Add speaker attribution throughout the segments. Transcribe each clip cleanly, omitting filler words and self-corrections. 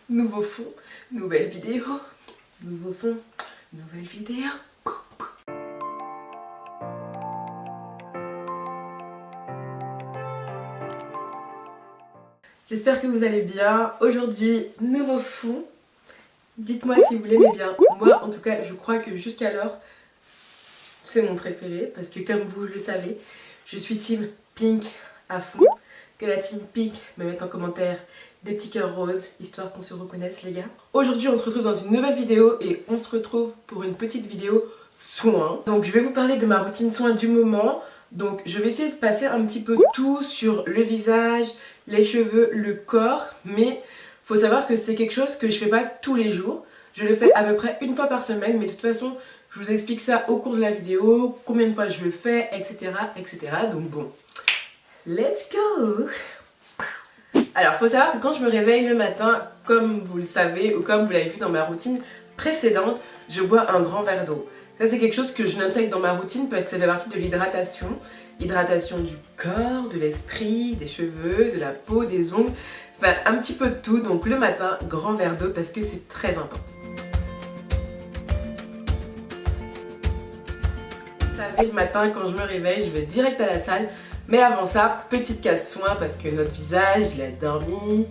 Speaker 1: Nouveau fond, nouvelle vidéo. Nouveau fond, nouvelle vidéo. J'espère que vous allez bien. Aujourd'hui, nouveau fond. Dites-moi si vous l'aimez bien. Moi, en tout cas, je crois que jusqu'alors, c'est mon préféré. Parce que comme vous le savez, je suis team pink à fond. Que la team pink me mette en commentaire des petits cœurs roses, histoire qu'on se reconnaisse les gars. Aujourd'hui, on se retrouve dans une nouvelle vidéo et on se retrouve pour une petite vidéo soins. Donc je vais vous parler de ma routine soins du moment. Donc je vais essayer de passer un petit peu tout sur le visage, les cheveux, le corps. Mais faut savoir que c'est quelque chose que je fais pas tous les jours. Je le fais à peu près une fois par semaine, mais de toute façon, je vous explique ça au cours de la vidéo, combien de fois je le fais, etc. etc. Donc bon, let's go! Alors, faut savoir que quand je me réveille le matin, comme vous le savez ou comme vous l'avez vu dans ma routine précédente, je bois un grand verre d'eau. Ça, c'est quelque chose que je n'intègre dans ma routine parce que ça fait partie de l'hydratation. Hydratation du corps, de l'esprit, des cheveux, de la peau, des ongles, enfin un petit peu de tout. Donc le matin, grand verre d'eau parce que c'est très important. Vous savez, le matin, quand je me réveille, je vais direct à la salle. Mais avant ça, petite case soin parce que notre visage, il a dormi,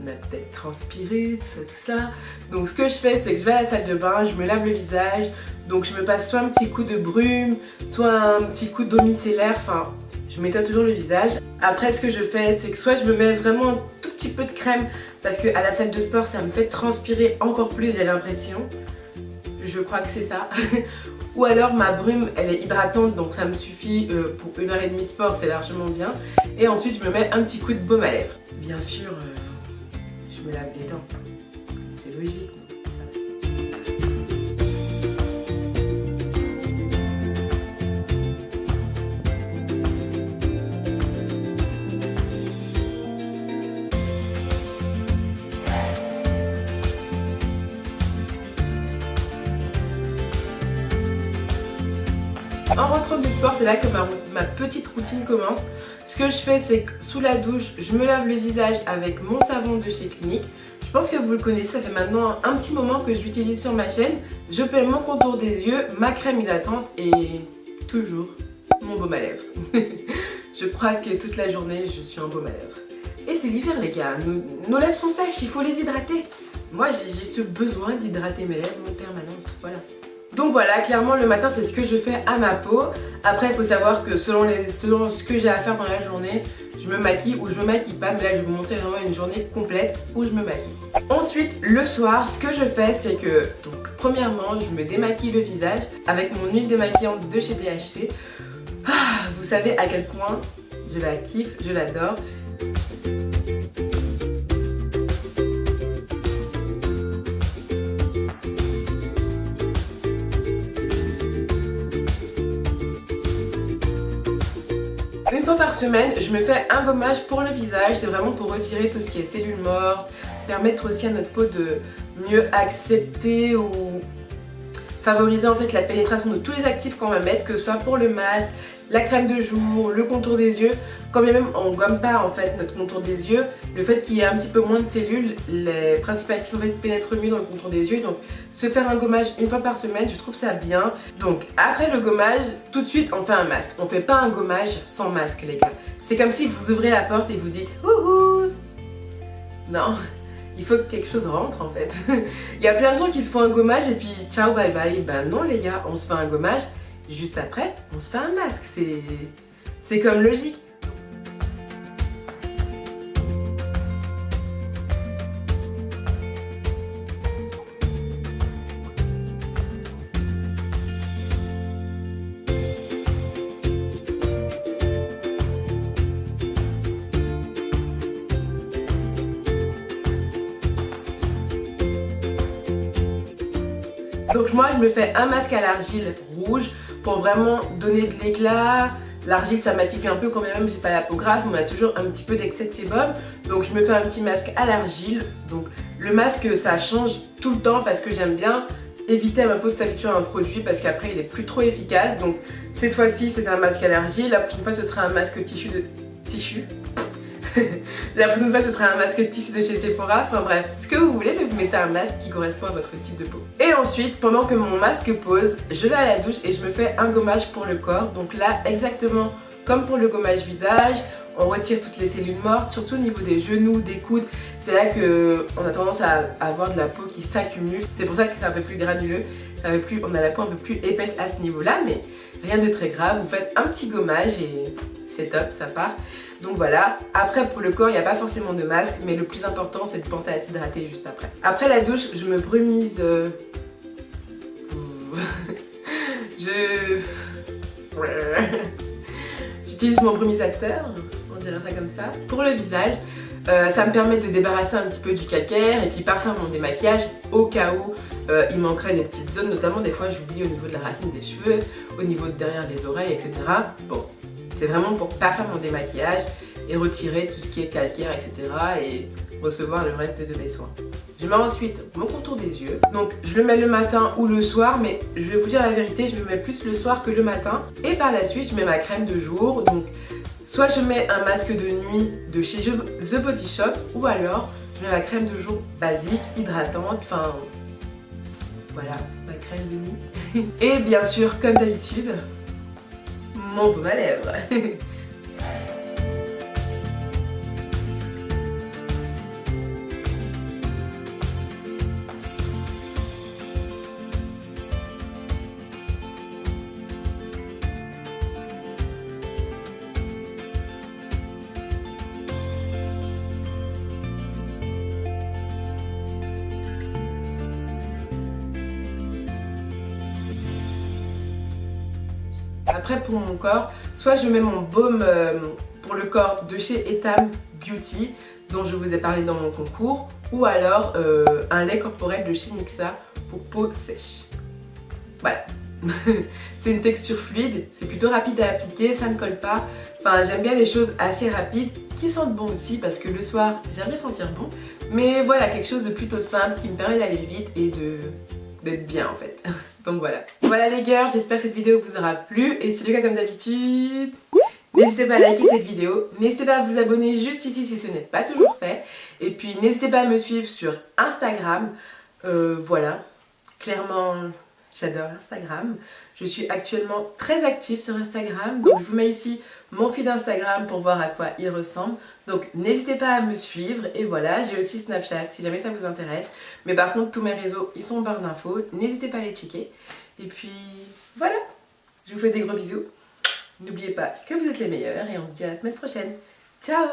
Speaker 1: on a peut-être transpiré, tout ça. Donc ce que je fais, c'est que je vais à la salle de bain, je me lave le visage. Donc je me passe soit un petit coup de brume, soit un petit coup d'eau micellaire, enfin je nettoie toujours le visage. Après ce que je fais, c'est que soit je me mets vraiment un tout petit peu de crème parce qu'à la salle de sport, ça me fait transpirer encore plus, j'ai l'impression. Je crois que c'est ça. Ou alors ma brume elle est hydratante donc ça me suffit pour 1h30 de sport, c'est largement bien. Et ensuite je me mets un petit coup de baume à lèvres. Bien sûr je me lave les dents, c'est logique. En rentrant du sport, c'est là que ma petite routine commence. Ce que je fais, c'est que sous la douche, je me lave le visage avec mon savon de chez Clinique. Je pense que vous le connaissez, ça fait maintenant un petit moment que je l'utilise sur ma chaîne. Je paie mon contour des yeux, ma crème hydratante et toujours mon baume à lèvres. Je crois que toute la journée, je suis en baume à lèvres. Et c'est l'hiver les gars, nos lèvres sont sèches, il faut les hydrater. Moi, j'ai ce besoin d'hydrater mes lèvres en permanence, voilà. Donc voilà, clairement le matin c'est ce que je fais à ma peau. Après il faut savoir que selon ce que j'ai à faire pendant la journée, je me maquille ou je me maquille pas. Mais là je vais vous montrer vraiment une journée complète où je me maquille. Ensuite le soir, ce que je fais c'est que, donc premièrement je me démaquille le visage avec mon huile démaquillante de chez THC. Vous savez à quel point je la kiffe, je l'adore. Une fois par semaine, je me fais un gommage pour le visage, c'est vraiment pour retirer tout ce qui est cellules mortes, permettre aussi à notre peau de mieux accepter ou favoriser en fait la pénétration de tous les actifs qu'on va mettre, que ce soit pour le masque, la crème de jour, le contour des yeux. Quand bien même on gomme pas en fait notre contour des yeux, le fait qu'il y ait un petit peu moins de cellules, les principes actifs en fait pénètrent mieux dans le contour des yeux. Donc se faire un gommage une fois par semaine, je trouve ça bien. Donc après le gommage, tout de suite on fait un masque. On fait pas un gommage sans masque les gars. C'est comme si vous ouvrez la porte et vous dites wouhou. Non, il faut que quelque chose rentre en fait. Il y a plein de gens qui se font un gommage et puis ciao bye bye. Ben non les gars, on se fait un gommage, juste après on se fait un masque. C'est comme logique. Donc moi je me fais un masque à l'argile rouge pour vraiment donner de l'éclat. L'argile ça m'active un peu quand même j'ai pas la peau grasse, mais on a toujours un petit peu d'excès de sébum. Donc je me fais un petit masque à l'argile. Donc le masque ça change tout le temps parce que j'aime bien éviter à ma peau de s'habituer à un produit parce qu'après il est plus trop efficace. Donc cette fois-ci c'est un masque à l'argile, la prochaine fois ce sera un masque tissu. La prochaine fois ce sera un masque tissu de chez Sephora, enfin bref, ce que vous voulez, mais mettez un masque qui correspond à votre type de peau. Et ensuite, pendant que mon masque pose, je vais à la douche et je me fais un gommage pour le corps. Donc là, exactement comme pour le gommage visage, on retire toutes les cellules mortes, surtout au niveau des genoux, des coudes. C'est là qu'on a tendance à avoir de la peau qui s'accumule. C'est pour ça que c'est un peu plus granuleux, on a la peau un peu plus épaisse à ce niveau-là, mais rien de très grave. Vous faites un petit gommage et c'est top, ça part. Donc voilà, après pour le corps, il n'y a pas forcément de masque, mais le plus important c'est de penser à s'hydrater juste après. Après la douche, je me brumise... J'utilise mon brumisateur, on dirait ça comme ça. Pour le visage, ça me permet de débarrasser un petit peu du calcaire et puis parfaire mon démaquillage au cas où il manquerait des petites zones, notamment des fois j'oublie au niveau de la racine des cheveux, au niveau de derrière les oreilles, etc. Bon, c'est vraiment pour parfaire mon démaquillage et retirer tout ce qui est calcaire, etc. et recevoir le reste de mes soins. Je mets ensuite mon contour des yeux. Donc je le mets le matin ou le soir, mais je vais vous dire la vérité, je le mets plus le soir que le matin. Et par la suite, je mets ma crème de jour. Donc soit je mets un masque de nuit de chez The Body Shop, ou alors je mets ma crème de jour basique, hydratante, enfin voilà, ma crème de nuit. Et bien sûr, comme d'habitude, mon baume à lèvres. Après pour mon corps, soit je mets mon baume pour le corps de chez Etam Beauty dont je vous ai parlé dans mon concours, ou alors un lait corporel de chez Nixa pour peau sèche. Voilà. C'est une texture fluide, c'est plutôt rapide à appliquer, ça ne colle pas. Enfin j'aime bien les choses assez rapides qui sentent bon aussi parce que le soir j'aime bien sentir bon. Mais voilà, quelque chose de plutôt simple qui me permet d'aller vite et d'être bien en fait. Donc voilà. Voilà les girls, j'espère que cette vidéo vous aura plu et si c'est le cas comme d'habitude, n'hésitez pas à liker cette vidéo, n'hésitez pas à vous abonner juste ici si ce n'est pas toujours fait et puis n'hésitez pas à me suivre sur Instagram, voilà, clairement j'adore Instagram, je suis actuellement très active sur Instagram donc je vous mets ici mon feed Instagram pour voir à quoi il ressemble. Donc n'hésitez pas à me suivre et voilà, j'ai aussi Snapchat si jamais ça vous intéresse. Mais par contre tous mes réseaux ils sont en barre d'infos, n'hésitez pas à les checker. Et puis voilà, je vous fais des gros bisous. N'oubliez pas que vous êtes les meilleurs et on se dit à la semaine prochaine. Ciao!